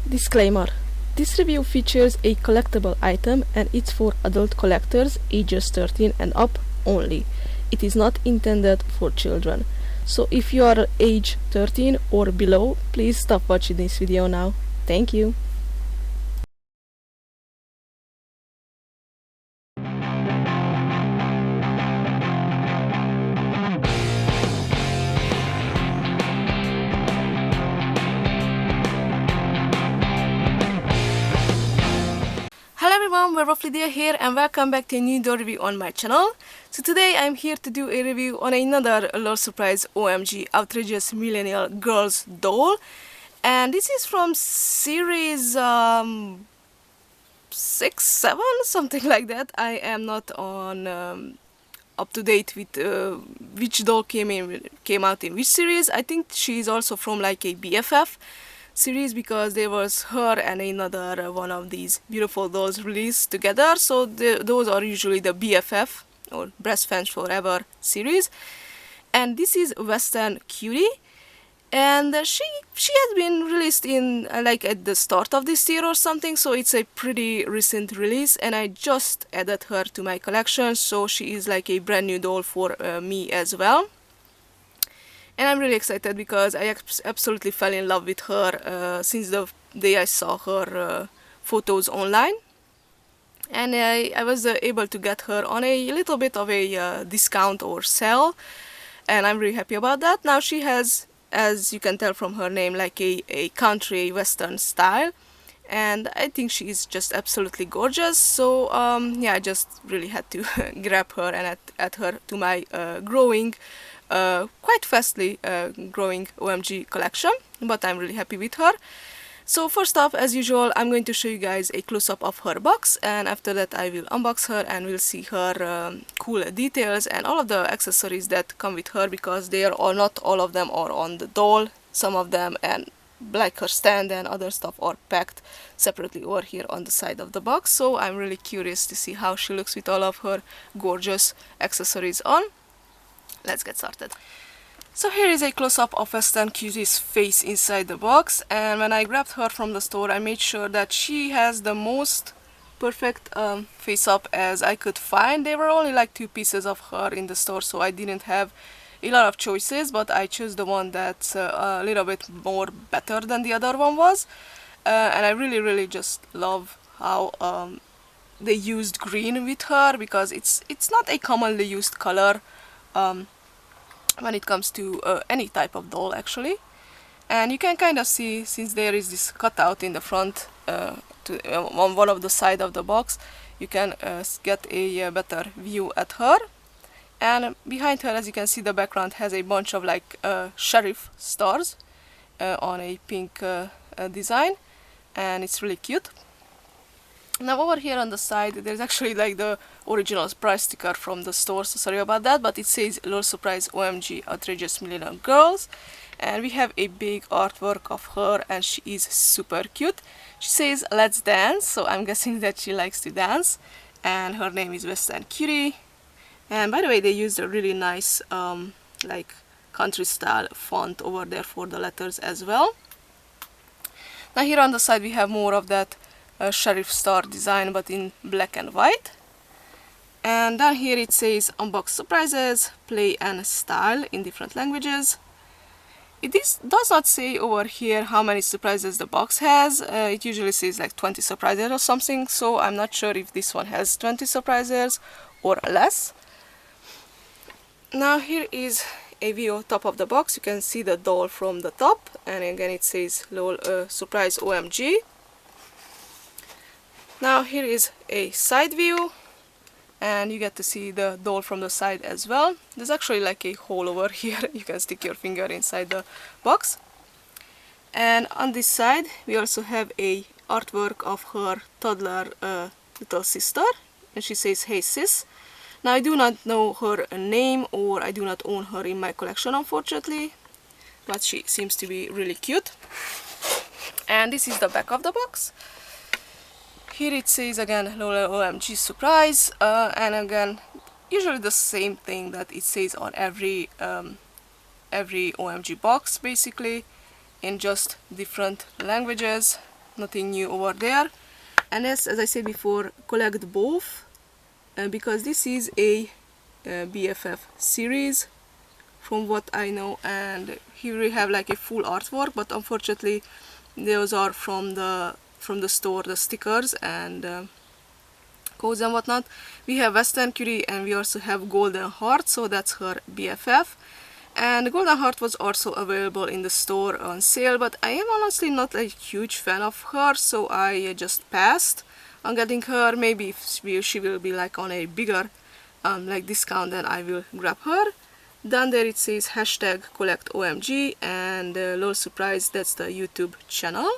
Disclaimer: this review features a collectible item and it's for adult collectors ages 13 and up only. It is not intended for children. So if you are age 13 or below, please stop watching this video now. Thank you. Hello everyone, WerewolfLydia here and welcome back to a new doll review on my channel. So today I'm here to do a review on another LOL Surprise OMG Outrageous Millennial Girls doll. And this is from series 6, 7, something like that. I am not on up to date with which doll came out in which series. I think she is also from like a BFF series because there was her and another one of these beautiful dolls released together. So those are usually the BFF or Best Friends Forever series. And this is Western Cutie, and she has been released in like at the start of this year or something, so it's a pretty recent release and I just added her to my collection, so she is like a brand new doll for me as well. And I'm really excited because I absolutely fell in love with her since the day I saw her photos online. And I was able to get her on a little bit of a discount or sale. And I'm really happy about that. Now she has, as you can tell from her name, like a country western style. And I think she is just absolutely gorgeous. So yeah, I just really had to grab her and add her to my growing quite fastly growing OMG collection, but I'm really happy with her. So first off, as usual, I'm going to show you guys a close-up of her box, and after that I will unbox her and we'll see her cool details and all of the accessories that come with her, because they are all, not all of them are on the doll. Some of them, and like her stand and other stuff, are packed separately over here on the side of the box. So I'm really curious to see how she looks with all of her gorgeous accessories on. Let's get started. So here is a close-up of Western Cutie's face inside the box, and when I grabbed her from the store I made sure that she has the most perfect face-up as I could find. There were only like 2 pieces of her in the store, so I didn't have a lot of choices, but I chose the one that's a little bit more better than the other one was. And I really just love how they used green with her, because it's not a commonly used color when it comes to any type of doll actually. And you can kind of see, since there is this cutout in the front on one of the side of the box, you can get a better view at her. And behind her, as you can see, the background has a bunch of like sheriff stars on a pink design, and it's really cute. Now over here on the side there's actually like the original price sticker from the store, so sorry about that, but it says LOL Surprise OMG Outrageous Millennial Girls, and we have a big artwork of her and she is super cute. She says let's dance, so I'm guessing that she likes to dance, and her name is Western Cutie. And by the way, they used a really nice like country style font over there for the letters as well. Now here on the side we have more of that sheriff star design, but in black and white. And down here it says unbox surprises, play and style in different languages. It does not say over here how many surprises the box has. It usually says like 20 surprises or something, so I'm not sure if this one has 20 surprises or less. Now here is a view top of the box. You can see the doll from the top, and again it says LOL Surprise OMG. Now here is a side view, and you get to see the doll from the side as well. There's actually like a hole over here, you can stick your finger inside the box. And on this side we also have a artwork of her toddler little sister, and she says hey sis. Now I do not know her name, or I do not own her in my collection unfortunately, but she seems to be really cute. And this is the back of the box. Here it says again LOL OMG Surprise, and again usually the same thing that it says on every OMG box basically, in just different languages. nothing new over there. And yes, as I said before, collect both because this is a BFF series from what I know, and here we have like a full artwork, but unfortunately those are from the store, the stickers and codes and whatnot. We have Western Cutie and we also have Golden Heart, so that's her BFF. And Golden Heart was also available in the store on sale, but I am honestly not a huge fan of her, so I just passed on getting her. Maybe if she will be like on a bigger like discount, then I will grab her. Down there it says hashtag collect OMG and lol surprise, that's the YouTube channel.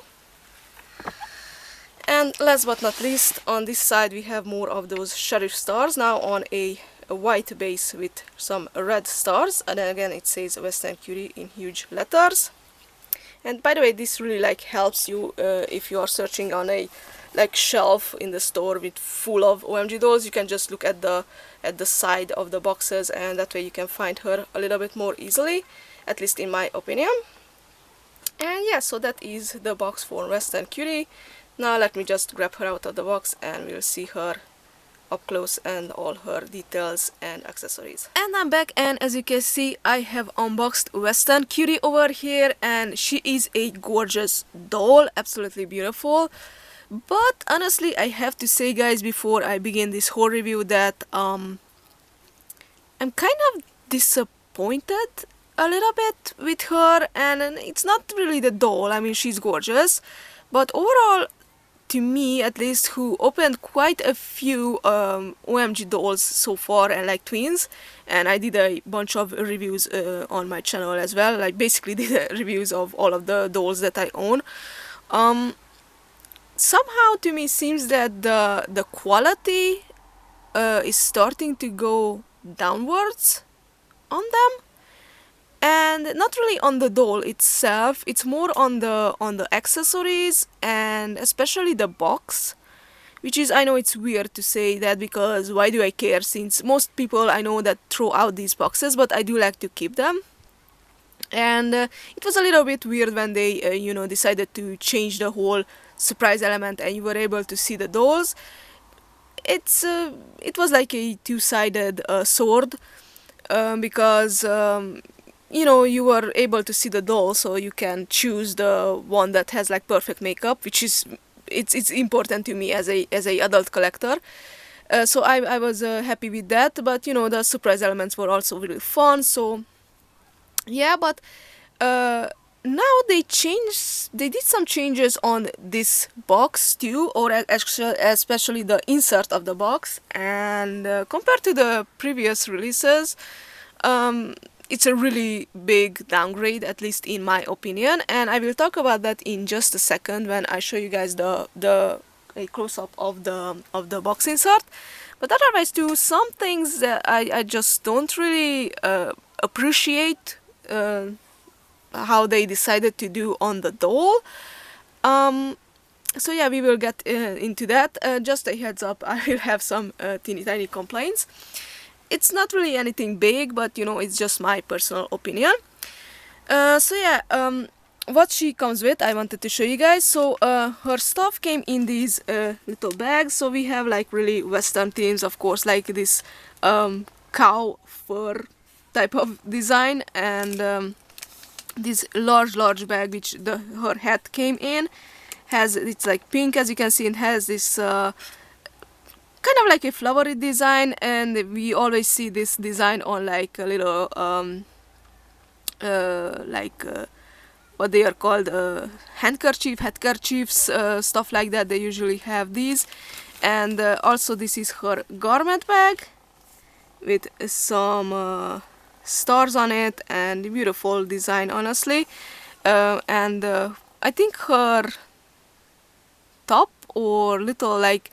And last but not least, on this side we have more of those sheriff stars, now on a white base with some red stars, and then again it says Western Cutie in huge letters. And by the way, this really like helps you if you are searching on a like shelf in the store with full of OMG dolls. You can just look at the side of the boxes, and that way you can find her a little bit more easily, at least in my opinion. And yeah, so that is the box for Western Cutie. Now let me just grab her out of the box and we'll see her up close and all her details and accessories. And I'm back, and as you can see I have unboxed Western Cutie over here, and she is a gorgeous doll, absolutely beautiful. But honestly, I have to say guys, before I begin this whole review, that I'm kind of disappointed a little bit with her, and it's not really the doll. I mean, she's gorgeous, but overall, to me at least, who opened quite a few OMG dolls so far, and like twins, and I did a bunch of reviews on my channel as well, like basically did reviews of all of the dolls that I own. Somehow to me seems that the quality is starting to go downwards on them, and not really on the doll itself. It's more on the accessories, and especially the box, which is, I know it's weird to say that, because why do I care, since most people I know that throw out these boxes, but I do like to keep them. And it was a little bit weird when they you know, decided to change the whole surprise element and you were able to see the dolls. It was like a two-sided sword, because you know, you were able to see the doll, so you can choose the one that has like perfect makeup, which is it's important to me as a adult collector. So I was happy with that, but you know, the surprise elements were also really fun. So yeah, but now they did some changes on this box too, or especially the insert of the box, and compared to the previous releases, it's a really big downgrade, at least in my opinion, and I will talk about that in just a second when I show you guys a close-up of the box insert. But otherwise too, some things that I just don't really appreciate how they decided to do on the doll. So yeah, we will get into that. Just a heads up, I will have some teeny tiny complaints. It's not really anything big, but you know, it's just my personal opinion. So yeah, what she comes with, I wanted to show you guys. So her stuff came in these little bags. So we have like really Western themes, of course, like this cow fur type of design, and this large bag which her hat came in it's like pink, as you can see. It has this kind of like a flowery design, and we always see this design on like a little what they are called, handkerchiefs, stuff like that. They usually have these. And also this is her garment bag with some stars on it, and beautiful design, honestly. And I think her top or little like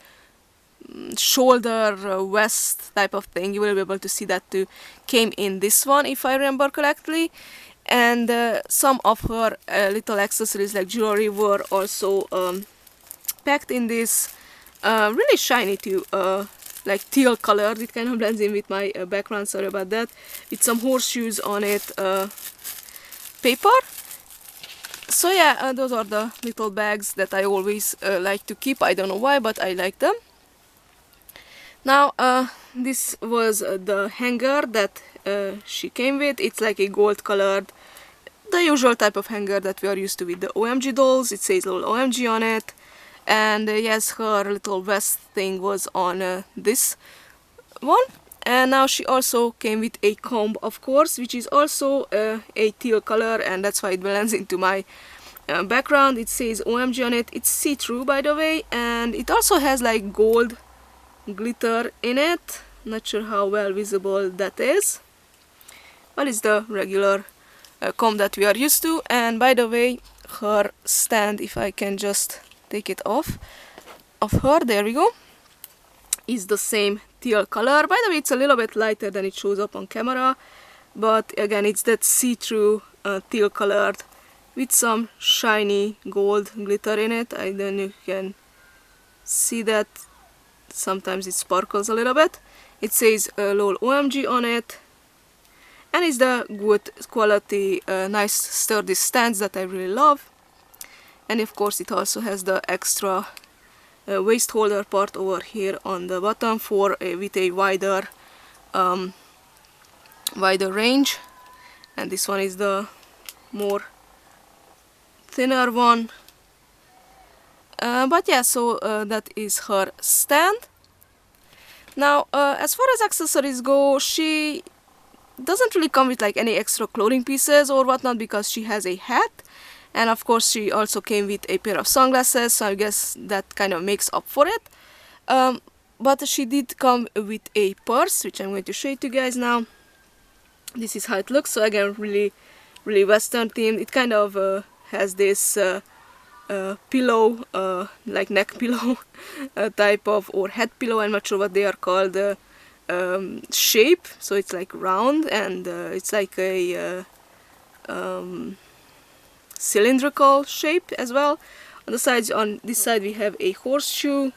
shoulder vest type of thing, you will be able to see that too, came in this one, if I remember correctly. And some of her little accessories like jewelry were also packed in this really shiny too, like teal color. It kind of blends in with my background, sorry about that, with some horseshoes on it, paper. So yeah, those are the little bags that I always like to keep. I don't know why, but I like them. Now this was the hanger that she came with. It's like a gold colored, the usual type of hanger that we are used to with the OMG dolls. It says little OMG on it. And yes, her little vest thing was on this one. And now she also came with a comb, of course, which is also a teal color, and that's why it blends into my background. It says OMG on it. It's see-through, by the way, and it also has like gold glitter in it. Not sure how well visible that is, but it's the regular comb that we are used to. And by the way, her stand, if I can just take it off of her, there we go, is the same teal color. By the way, it's a little bit lighter than it shows up on camera, but again, it's that see-through teal colored with some shiny gold glitter in it. I don't know if you can see that. Sometimes it sparkles a little bit. It says LOL OMG on it, and it's the good quality, nice sturdy stands that I really love. And of course it also has the extra waist holder part over here on the bottom for with a wider range, and this one is the more thinner one. But yeah, so that is her stand. Now as far as accessories go, she doesn't really come with like any extra clothing pieces or whatnot, because she has a hat, and of course she also came with a pair of sunglasses, so I guess that kind of makes up for it. But she did come with a purse, which I'm going to show you to you guys now. This is how it looks. So again, really western themed. It kind of has this pillow, like neck pillow type of, or head pillow, I'm not sure what they are called, shape. So it's like round, and it's like a cylindrical shape as well. On the sides, on this side we have a horseshoe,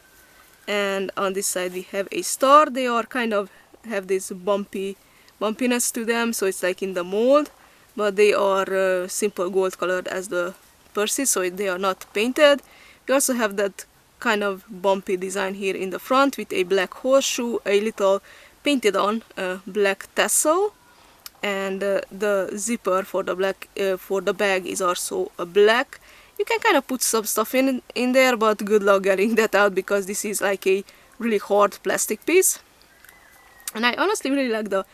and on this side we have a star. They are kind of have this bumpiness to them, so it's like in the mold, but they are simple gold colored as the purses, so they are not painted. We also have that kind of bumpy design here in the front with a black horseshoe, a little painted on black tassel, and the zipper for the bag is also black. You can kind of put some stuff in there, but good luck getting that out, because this is like a really hard plastic piece. And I honestly really like the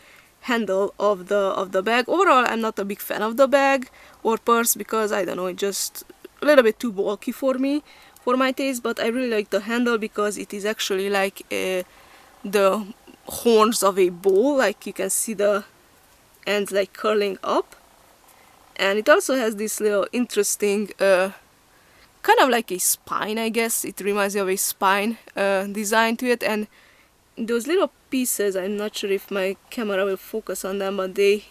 handle of the bag. Overall, I'm not a big fan of the bag or purse, because I don't know, it's just a little bit too bulky for me, for my taste. But I really like the handle because it is actually like the horns of a bull, like you can see the ends like curling up. And it also has this little interesting kind of like a spine, I guess. It reminds me of a spine design to it, and those little pieces, I'm not sure if my camera will focus on them, but they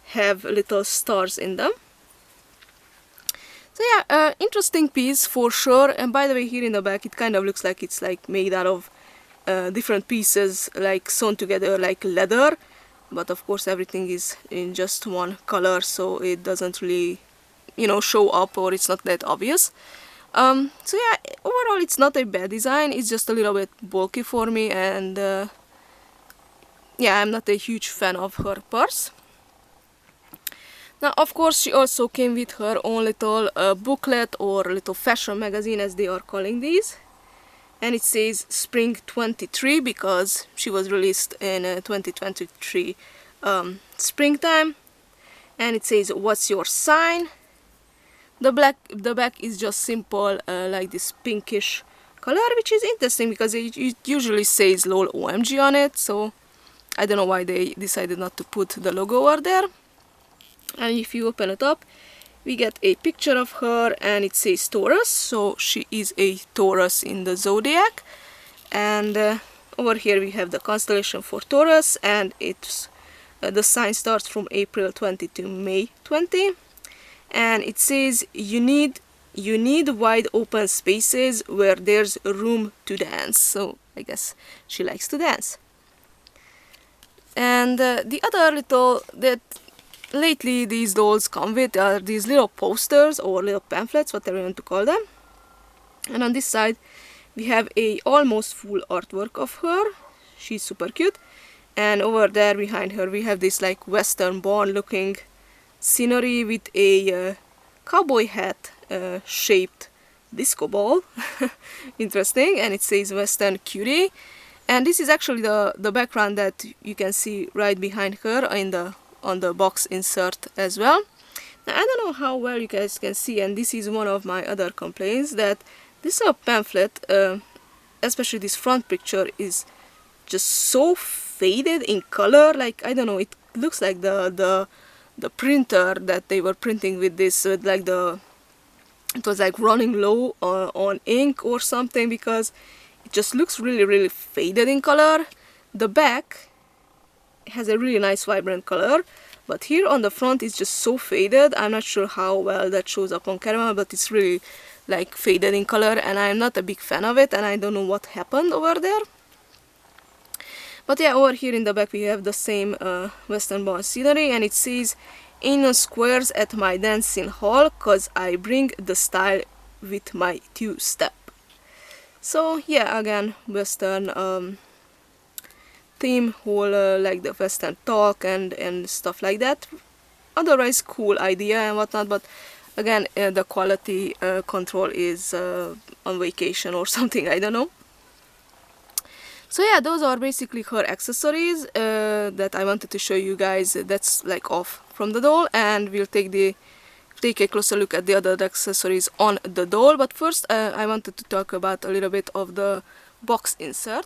have little stars in them. So yeah, interesting piece for sure. And by the way, here in the back it kind of looks like it's like made out of different pieces, like sewn together like leather, but of course everything is in just one color, so it doesn't really, you know, show up, or it's not that obvious. So yeah, overall it's not a bad design, it's just a little bit bulky for me, and yeah, I'm not a huge fan of her purse. Now of course she also came with her own little booklet, or little fashion magazine as they are calling these, and it says Spring 23 because she was released in 2023 springtime, and it says what's your sign. The back is just simple, like this pinkish color, which is interesting because it usually says LOL OMG on it, so I don't know why they decided not to put the logo over there. And if you open it up, we get a picture of her, and it says Taurus, so she is a Taurus in the zodiac. And over here we have the constellation for Taurus, and it's the sign starts from April 20 to May 20. And it says you need wide open spaces where there's room to dance. So I guess she likes to dance. And the other little lately these dolls come with these little posters or little pamphlets, whatever you want to call them. And on this side we have a almost full artwork of her. She's super cute. And over there behind her we have this like western barn looking scenery with a cowboy hat shaped disco ball. Interesting. And it says Western Cutie. And this is actually the background that you can see right behind her on the box insert as well. Now, I don't know how well you guys can see, and this is one of my other complaints, that this pamphlet, especially this front picture, is just so faded in color. Like, I don't know, it looks like the printer that they were printing with this, with like it was like running low on ink or something, because it just looks really faded in color. The back has a really nice vibrant color, but here on the front it's just so faded. I'm not sure how well that shows up on camera, but it's really like faded in color, and I'm not a big fan of it, and I don't know what happened over there. But yeah, over here in the back we have the same Western barn scenery, and it says, "In no squares at my dancing hall, 'cause I bring the style with my two-step." So yeah, again, Western theme, whole like the Western talk and stuff like that. Otherwise cool idea and whatnot, but again the quality control is on vacation or something, I don't know. So yeah, those are basically her accessories that I wanted to show you guys. That's like off from the doll, and we'll take a closer look at the other accessories on the doll. But first I wanted to talk about a little bit of the box insert.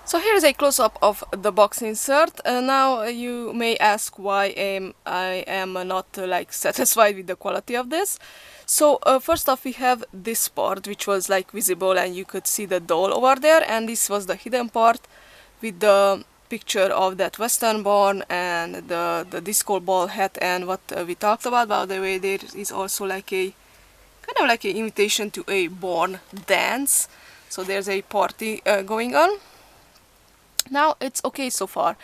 So here's a close-up of the box insert. Now you may ask why I am not like satisfied with the quality of this. So first off, we have this part which was like visible and you could see the doll over there, and this was the hidden part with the picture of that Western barn and the disco ball hat and what we talked about. By the way, there is also like a kind of like an invitation to a barn dance. So there's a party going on. Now it's okay so far,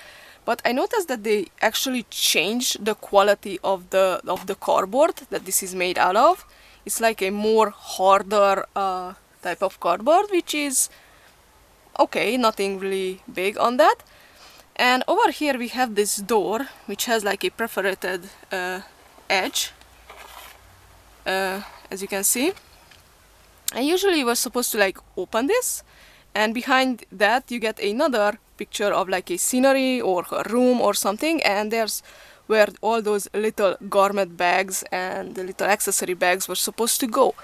but I noticed that they actually changed the quality of the cardboard that this is made out of. It's like a more harder type of cardboard, which is okay, nothing really big on that. And over here we have this door which has like a perforated edge, as you can see. And usually you were supposed to like open this, and behind that you get another picture of like a scenery or her room or something, and there's where all those little garment bags and the little accessory bags were supposed to go,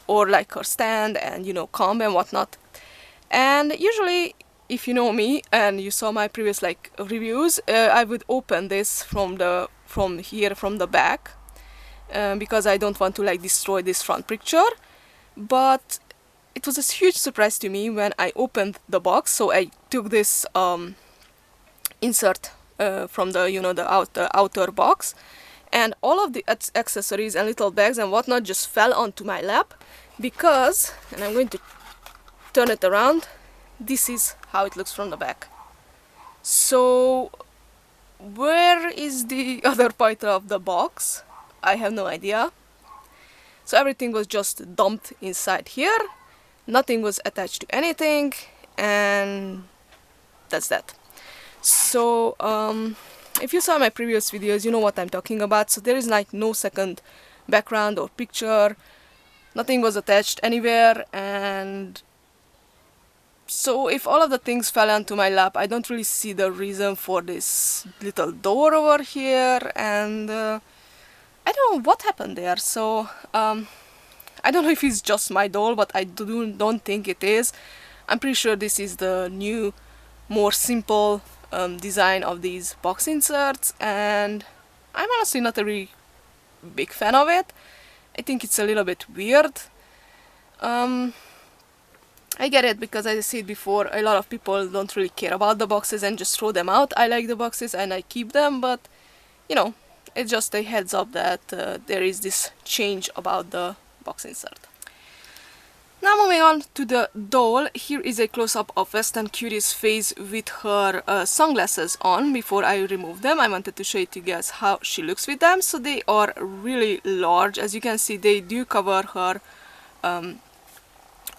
or like her stand and, you know, comb and whatnot. And usually, if you know me and you saw my previous like reviews, I would open this from the back because I don't want to like destroy this front picture. But it was a huge surprise to me when I opened the box. So I took this insert from the, you know, the outer box, and all of the accessories and little bags and whatnot just fell onto my lap, because, and I'm going to turn it around, this is how it looks from the back. So where is the other part of the box? I have no idea. So everything was just dumped inside here. Nothing was attached to anything, and that's that. So if you saw my previous videos, you know what I'm talking about. So there is like no second background or picture. Nothing was attached anywhere, and so if all of the things fell onto my lap, I don't really see the reason for this little door over here, and I don't know what happened there. So I don't know if it's just my doll, but I don't think it is. I'm pretty sure this is the new, more simple design of these box inserts, and I'm honestly not a really big fan of it. I think it's a little bit weird. I get it, because as I said before, a lot of people don't really care about the boxes and just throw them out. I like the boxes and I keep them, but you know, it's just a heads up that there is this change about the box insert. Now moving on to the doll, here is a close-up of Western Cutie's face with her sunglasses on. Before I remove them, I wanted to show you guys how she looks with them. So they are really large. As you can see, they do cover her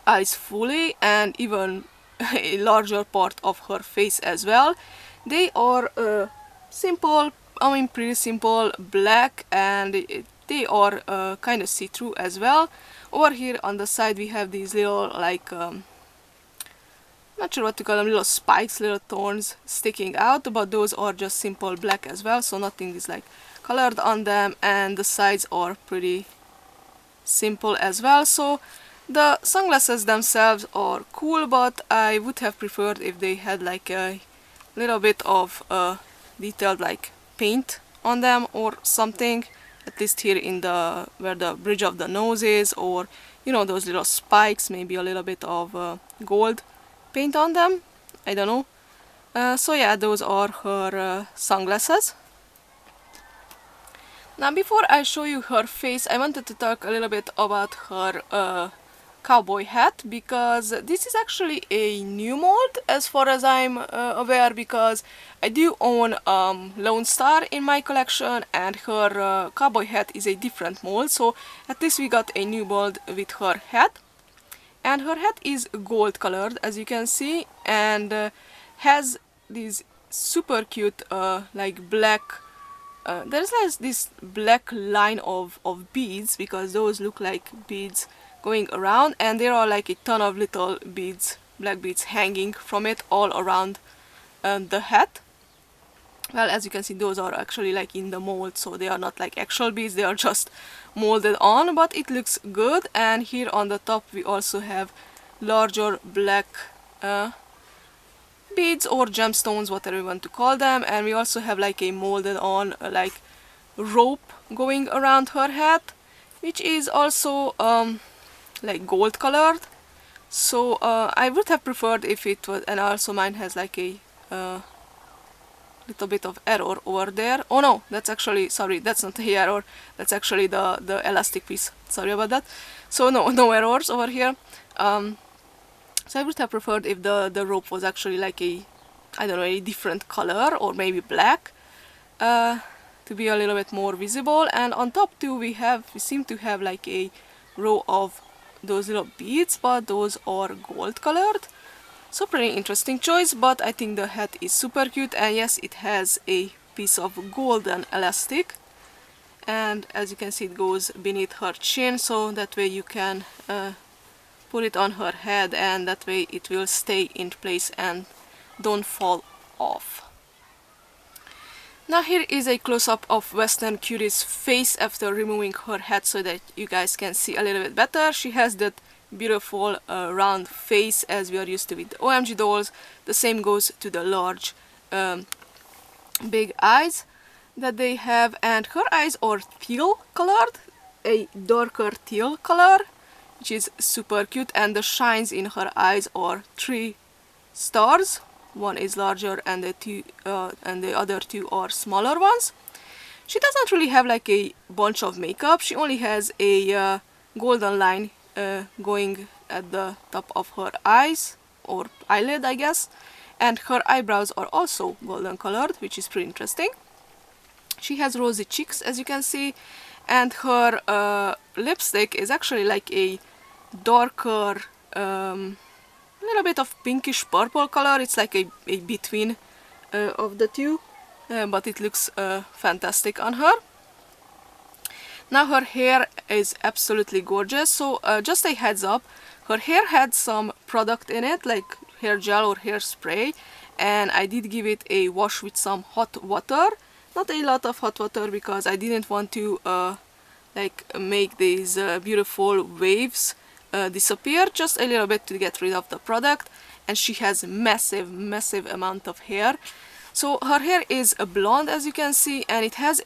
eyes fully and even a larger part of her face as well. They are simple, I mean pretty simple black, and they are kind of see-through as well. Over here on the side we have these little like not sure what to call them, little spikes, little thorns sticking out, but those are just simple black as well, so nothing is like colored on them, and the sides are pretty simple as well. So the sunglasses themselves are cool, but I would have preferred if they had like a little bit of detailed like paint on them or something, at least here in the where the bridge of the nose is, or you know, those little spikes, maybe a little bit of gold paint on them, I don't know. So yeah, those are her sunglasses. Now before I show you her face, I wanted to talk a little bit about her cowboy hat, because this is actually a new mold as far as I'm aware, because I do own Lone Star in my collection, and her cowboy hat is a different mold, so at least we got a new mold with her hat. And her hat is gold colored, as you can see, and has these super cute like black there's like this black line of beads, because those look like beads going around, and there are like a ton of little beads, black beads hanging from it all around the hat. Well, as you can see, those are actually like in the mold, so they are not like actual beads, they are just molded on, but it looks good. And here on the top we also have larger black beads or gemstones, whatever you want to call them, and we also have like a molded on like rope going around her hat, which is also like gold colored. So I would have preferred if it was, and also mine has like a little bit of error over there. Oh no, that's actually, sorry, that's not the error, that's actually the elastic piece, sorry about that. So no errors over here. So I would have preferred if the rope was actually like a, I don't know, a different color, or maybe black, to be a little bit more visible. And on top too we seem to have like a row of those little beads, but those are gold colored. So pretty interesting choice, but I think the hat is super cute, and yes, it has a piece of golden elastic, and as you can see it goes beneath her chin, so that way you can put it on her head, and that way it will stay in place and don't fall off. Now here is a close-up of Western Cutie's face after removing her hat, so that you guys can see a little bit better. She has that beautiful round face as we are used to with the OMG dolls. The same goes to the large big eyes that they have, and her eyes are teal colored, a darker teal color, which is super cute, and the shines in her eyes are 3 stars. One is larger and the other 2 are smaller ones. She doesn't really have like a bunch of makeup, she only has a golden line going at the top of her eyes, or eyelid I guess, and her eyebrows are also golden colored, which is pretty interesting. She has rosy cheeks, as you can see, and her lipstick is actually like a darker little bit of pinkish purple color. It's like a between of the two, but it looks fantastic on her. Now her hair is absolutely gorgeous, so just a heads up, her hair had some product in it, like hair gel or hairspray, and I did give it a wash with some hot water. Not a lot of hot water, because I didn't want to like make these beautiful waves disappear, just a little bit to get rid of the product. And she has massive amount of hair. So her hair is a blonde, as you can see, and it has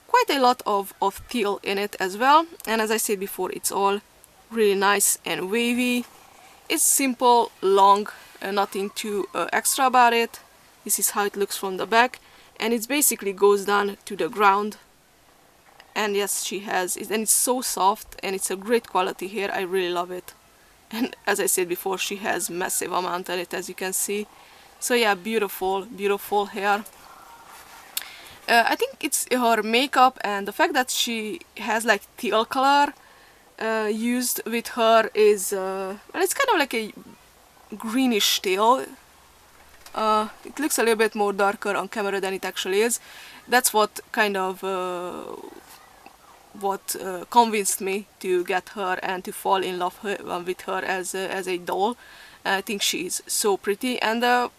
quite a lot of teal in it as well. And as I said before, it's all really nice and wavy. It's simple, long, nothing too extra about it. This is how it looks from the back, and it basically goes down to the ground. And yes, she has it, and it's so soft, and it's a great quality hair. I really love it. and as I said before, she has massive amount on it, as you can see. So yeah, beautiful, beautiful hair. I think it's her makeup and the fact that she has like teal color used with her is, well, it's kind of like a greenish teal. It looks a little bit more darker on camera than it actually is. That's what kind of convinced me to get her and to fall in love with her as a doll. I think she's so pretty, and the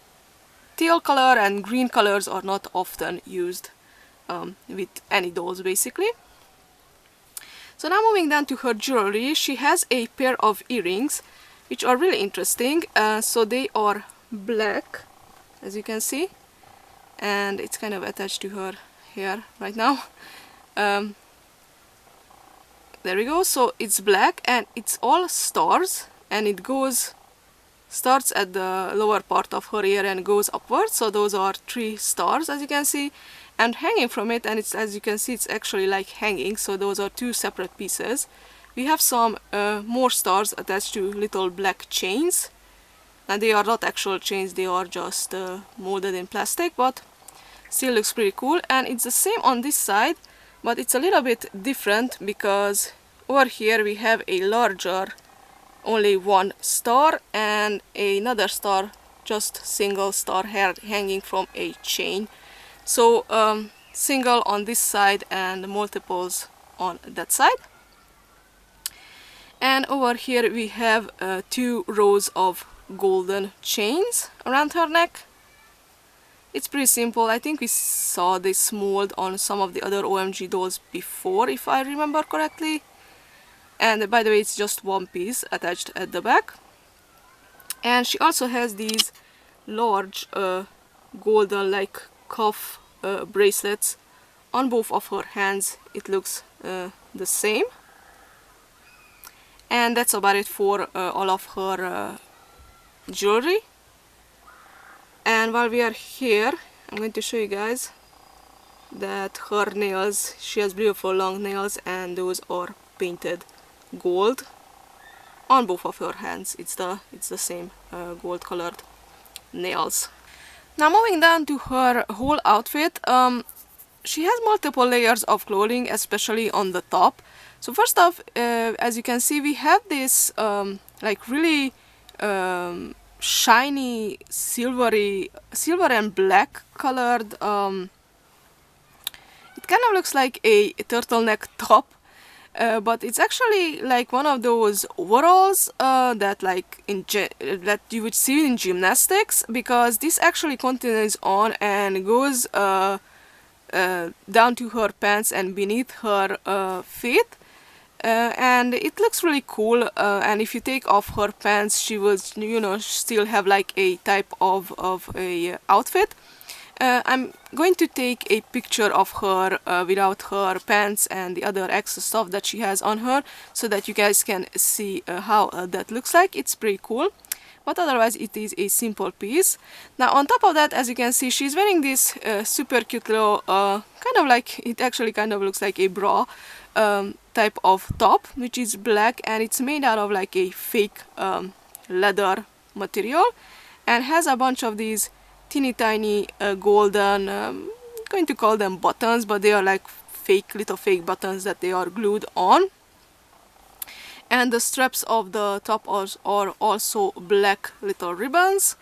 teal color and green colors are not often used with any dolls basically. So now moving down to her jewelry, she has a pair of earrings which are really interesting. So they are black, as you can see, and it's kind of attached to her hair right now. There we go. So it's black and it's all stars, and it starts at the lower part of her ear and goes upwards. So those are 3 stars, as you can see, and hanging from it, and it's, as you can see, it's actually like hanging, so those are 2 separate pieces. We have some more stars attached to little black chains, and they are not actual chains, they are just molded in plastic, but still looks pretty cool. And it's the same on this side, but it's a little bit different because over here we have a larger, only 1 star, and another star, just single star hanging from a chain. So single on this side and multiples on that side. And over here we have 2 rows of golden chains around her neck. It's pretty simple. I think we saw this mold on some of the other OMG dolls before, if I remember correctly. And by the way, it's just 1 piece attached at the back. And she also has these large golden like cuff bracelets on both of her hands. It looks the same. And that's about it for all of her jewelry. And while we are here, I'm going to show you guys that her nails, she has beautiful long nails, and those are painted gold on both of her hands. It's the same gold colored nails. Now moving down to her whole outfit, she has multiple layers of clothing, especially on the top. So first off, as you can see, we have this like really shiny silver and black colored, it kind of looks like a turtleneck top, but it's actually like one of those overalls that you would see in gymnastics, because this actually continues on and goes down to her pants and beneath her feet. And it looks really cool, and if you take off her pants, she will, you know, still have like a type of a outfit. I'm going to take a picture of her without her pants and the other extra stuff that she has on her, so that you guys can see how that looks like. It's pretty cool, but otherwise it is a simple piece. Now on top of that, as you can see, she's wearing this super cute little kind of like, it actually kind of looks like a bra type of top, which is black, and it's made out of like a fake leather material, and has a bunch of these teeny tiny golden, I'm going to call them buttons, but they are like little fake buttons that they are glued on. And the straps of the top are also black little ribbons,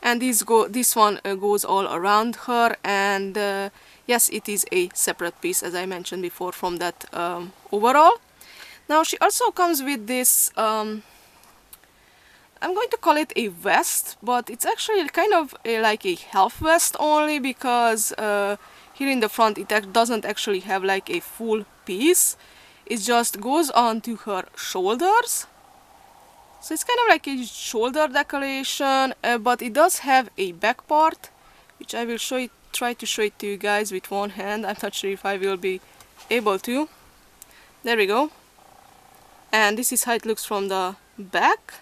and this one goes all around her, and yes, it is a separate piece, as I mentioned before, from that overall. Now she also comes with this, I'm going to call it a vest, but it's actually kind of like a half vest only, because here in the front it doesn't actually have like a full piece. It just goes on to her shoulders. So it's kind of like a shoulder decoration, but it does have a back part, which I will try to show it to you guys with one hand. I'm not sure if I will be able to. There we go. And this is how it looks from the back.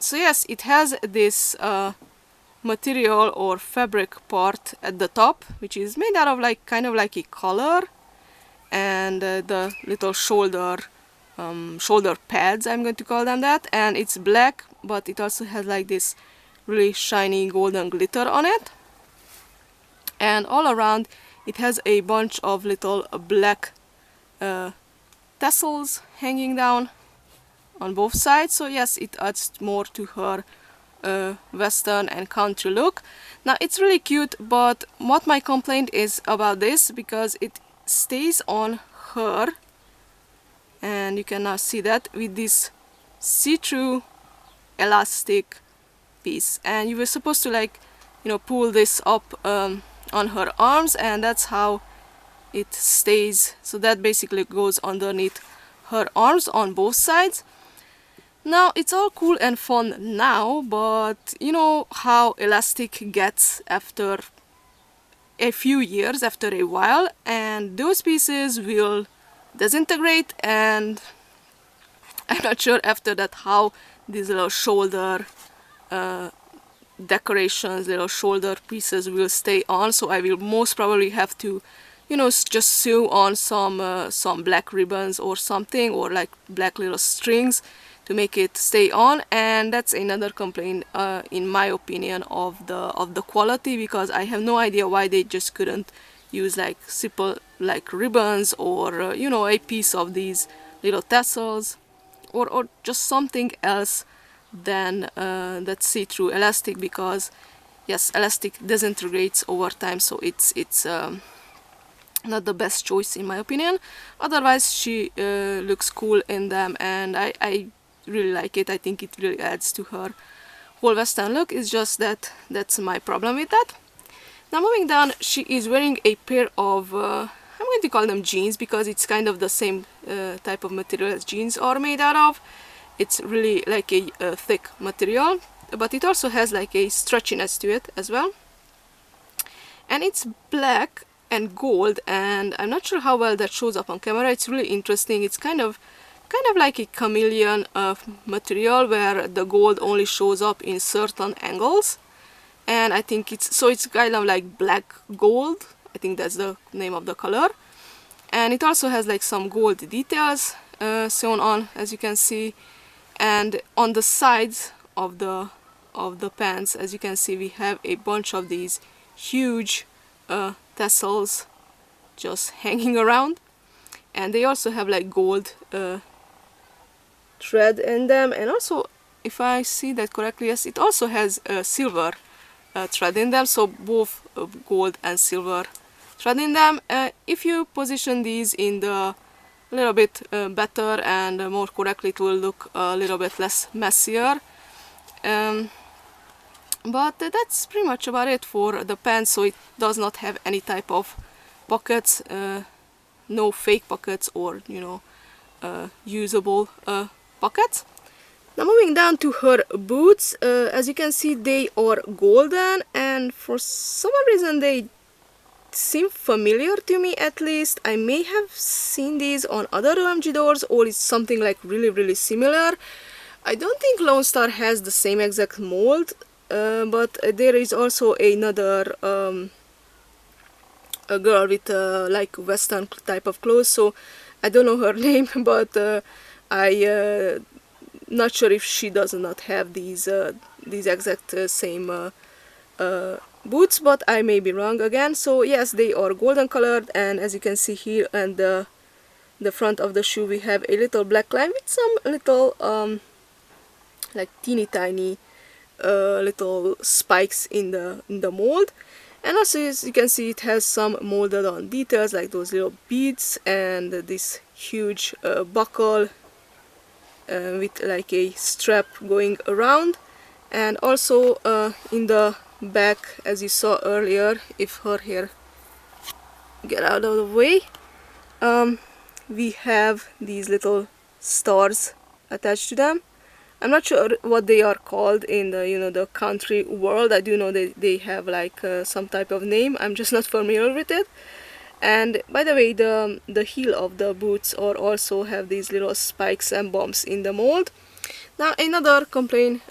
So yes, it has this material or fabric part at the top, which is made out of like kind of like a collar, and the little shoulder shoulder pads, I'm going to call them that, and it's black, but it also has like this really shiny golden glitter on it, and all around it has a bunch of little black tassels hanging down on both sides. So yes, it adds more to her western and country look. Now it's really cute, but what my complaint is about this, because it stays on her, and you can now see that with this see-through elastic piece, and you were supposed to, like, you know, pull this up on her arms, and that's how it stays. So that basically goes underneath her arms on both sides. Now it's all cool and fun now, but you know how elastic gets after a few years, after a while, and those pieces will disintegrate, and I'm not sure after that how these little shoulder decorations, little shoulder pieces will stay on. So I will most probably have to, you know, just sew on some black ribbons or something, or like black little strings to make it stay on. And that's another complaint in my opinion of the quality, because I have no idea why they just couldn't use like simple like ribbons, or you know, a piece of these little tassels, or just something else than that see-through elastic, because yes, elastic disintegrates over time, so it's not the best choice in my opinion. Otherwise she looks cool in them, and I really like it. I think it really adds to her whole western look. It's just that that's my problem with that. Now moving down, she is wearing a pair of I'm going to call them jeans, because it's kind of the same type of material as jeans are made out of. It's really like a thick material, but it also has like a stretchiness to it as well, and it's black and gold, and I'm not sure how well that shows up on camera. It's really interesting. It's kind of like a chameleon material, where the gold only shows up in certain angles, and I think it's kind of like black gold. I think that's the name of the color, and it also has like some gold details sewn on, as you can see. And on the sides of the pants, as you can see, we have a bunch of these huge tassels just hanging around, and they also have like gold thread in them, and also, if I see that correctly, yes, it also has silver thread in them, so both gold and silver thread in them. If you position these in the little bit better and more correctly, it will look a little bit less messier. But that's pretty much about it for the pants. So it does not have any type of pockets, no fake pockets, or you know, usable pockets. Now moving down to her boots, as you can see, they are golden, and for some reason they seem familiar to me. At least I may have seen these on other OMG doors, or it's something like really similar. I don't think Lone Star has the same exact mold, but there is also another a girl with like western type of clothes, so I don't know her name, but I not sure if she does not have these exact same boots, but I may be wrong again. So yes, they are golden colored, and as you can see here, and the front of the shoe, we have a little black line with some little like teeny tiny little spikes in the mold. And also, as you can see, it has some molded on details like those little beads and this huge buckle with like a strap going around. And also in the back, as you saw earlier, if her hair get out of the way, we have these little stars attached to them. I'm not sure what they are called in the, you know, the country world. I do know they have like some type of name. I'm just not familiar with it. And by the way, the heel of the boots are also have these little spikes and bumps in the mold. Now another complaint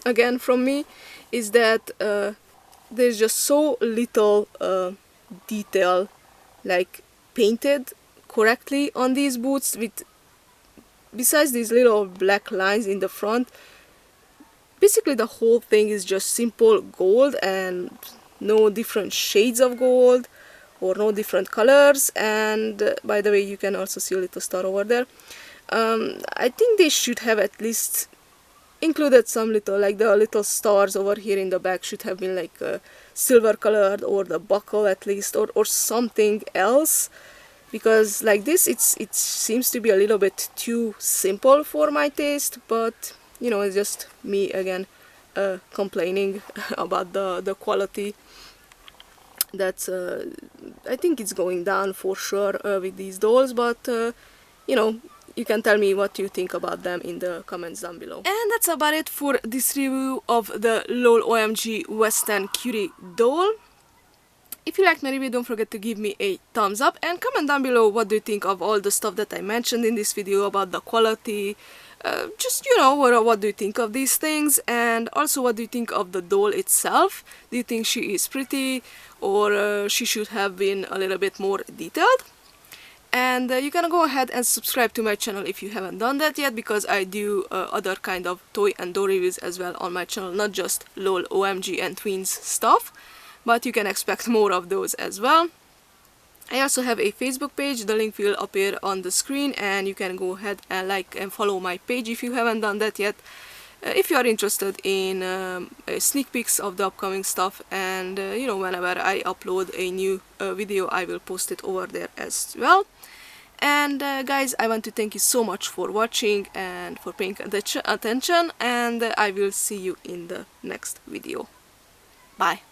again from me is that there's just so little detail like painted correctly on these boots, with besides these little black lines in the front, basically the whole thing is just simple gold and no different shades of gold or no different colors. And by the way, you can also see a little star over there. I think they should have at least included some little, like the little stars over here in the back should have been like silver colored, or the buckle at least, or something else, because like this it seems to be a little bit too simple for my taste. But you know, it's just me again complaining about the quality. That's I think it's going down for sure with these dolls, but you know, you can tell me what you think about them in the comments down below. And that's about it for this review of the LOL OMG Western Cutie doll. If you liked my review, don't forget to give me a thumbs up and comment down below what do you think of all the stuff that I mentioned in this video about the quality. Just, you know, what do you think of these things, and also what do you think of the doll itself? Do you think she is pretty, or she should have been a little bit more detailed? And you can go ahead and subscribe to my channel if you haven't done that yet, because I do other kind of toy and doll reviews as well on my channel, not just LOL OMG and Twins stuff, but you can expect more of those as well. I also have a Facebook page, the link will appear on the screen, and you can go ahead and like and follow my page if you haven't done that yet. If you are interested in sneak peeks of the upcoming stuff, and you know, whenever I upload a new video, I will post it over there as well. And guys, I want to thank you so much for watching and for paying attention, and I will see you in the next video. Bye.